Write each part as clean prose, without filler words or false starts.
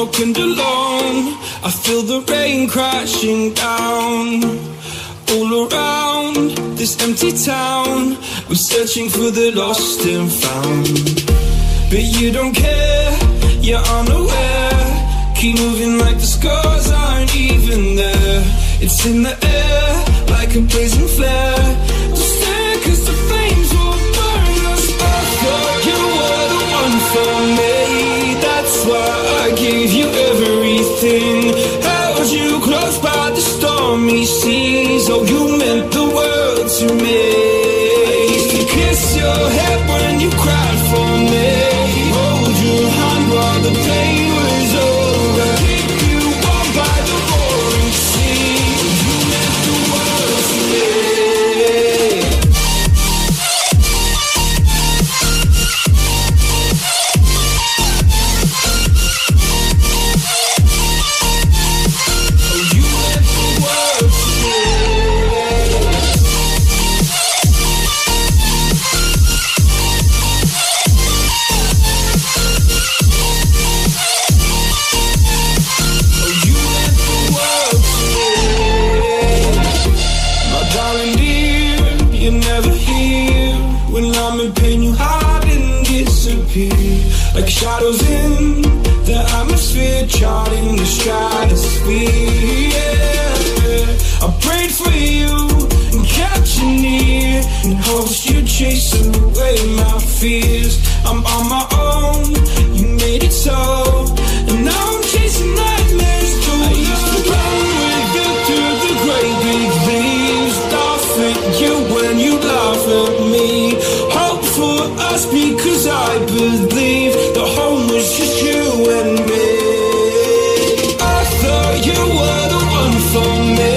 broken and alone. I feel the rain crashing down. All around this empty town, we're searching for the lost and found. But you don't care, you're unaware. Keep moving like the scars aren't even there. It's in the air, like a blazing flare. Don't stare, cause the flames will burn us. I thought you were the one for me. That's why I gave you everything. Held you close by the stormy seas. Oh, you meant the world to me. I used to kiss your head when you cried for me. Hold your hand while the pain was over. Keep you warm by the roaring sea. You meant the world to me. Like shadows in the atmosphere, charting the stratosphere. Yeah. I prayed for you and kept you near, in hopes you'd chase away my fears. I'm on my own, you made it so, and now I'm chasing nightmares too. I used to run with you through the great big leaves, laugh at you when you laugh at me. Hope for us because I believe the home was just you and me. I thought you were the one for me.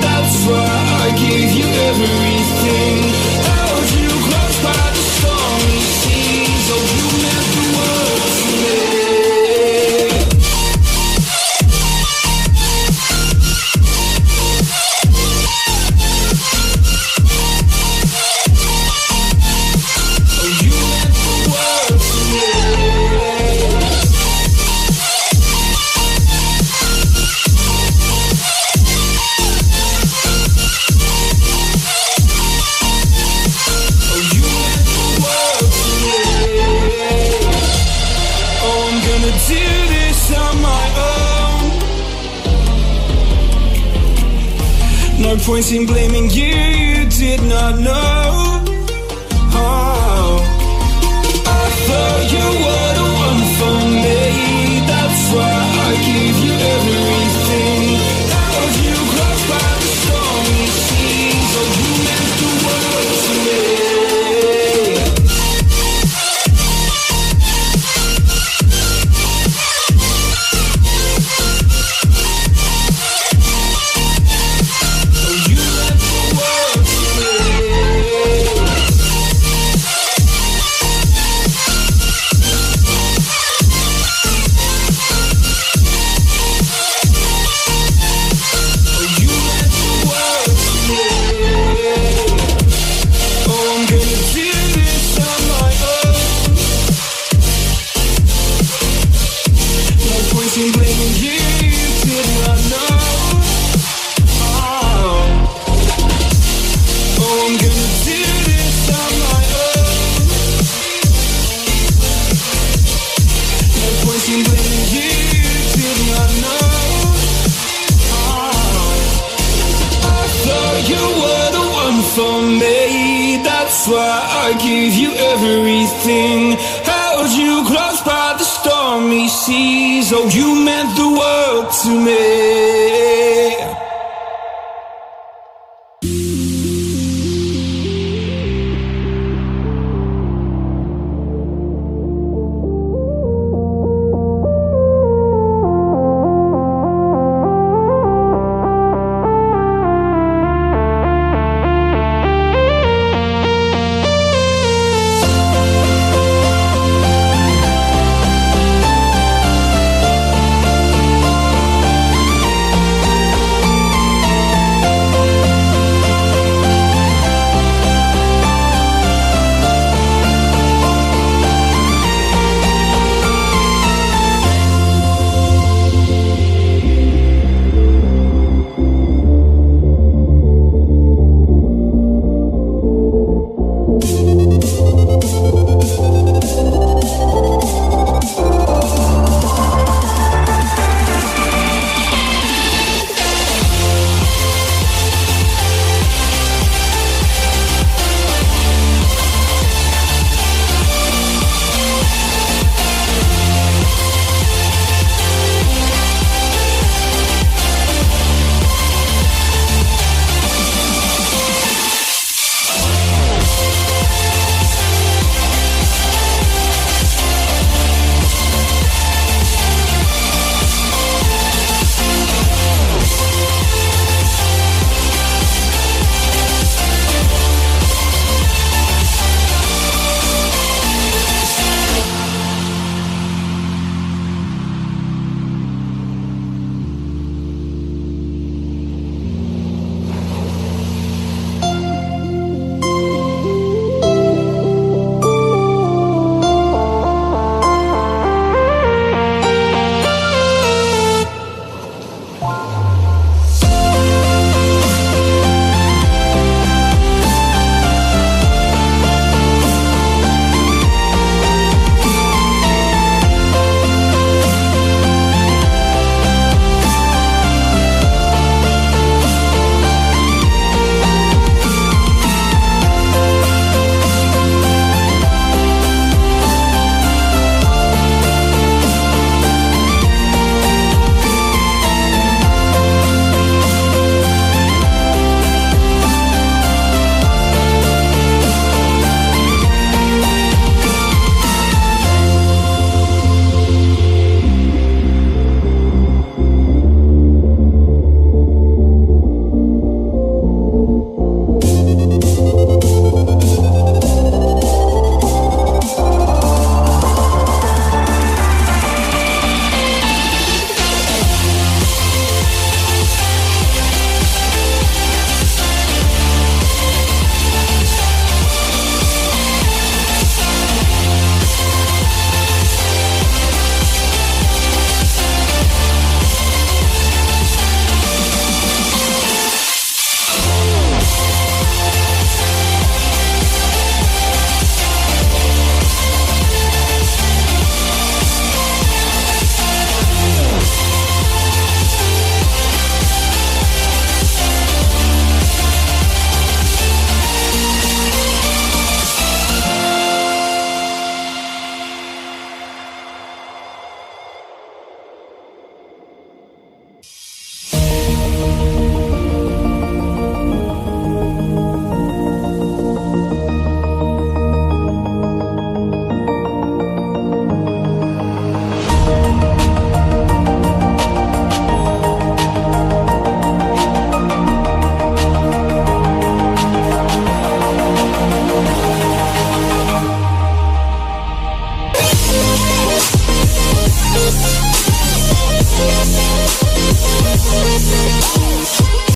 That's why I gave you everything. Held you close by the stormy seas. Oh, you meant the world to me. No point in blaming you, you did not know. Oh, I thought you were the one for me. That's why I gave you everything. Held you close by the stormy seas. Oh, you meant the world to me. For me, that's why I gave you everything. Held you close by the stormy seas. Oh, you meant the world to me.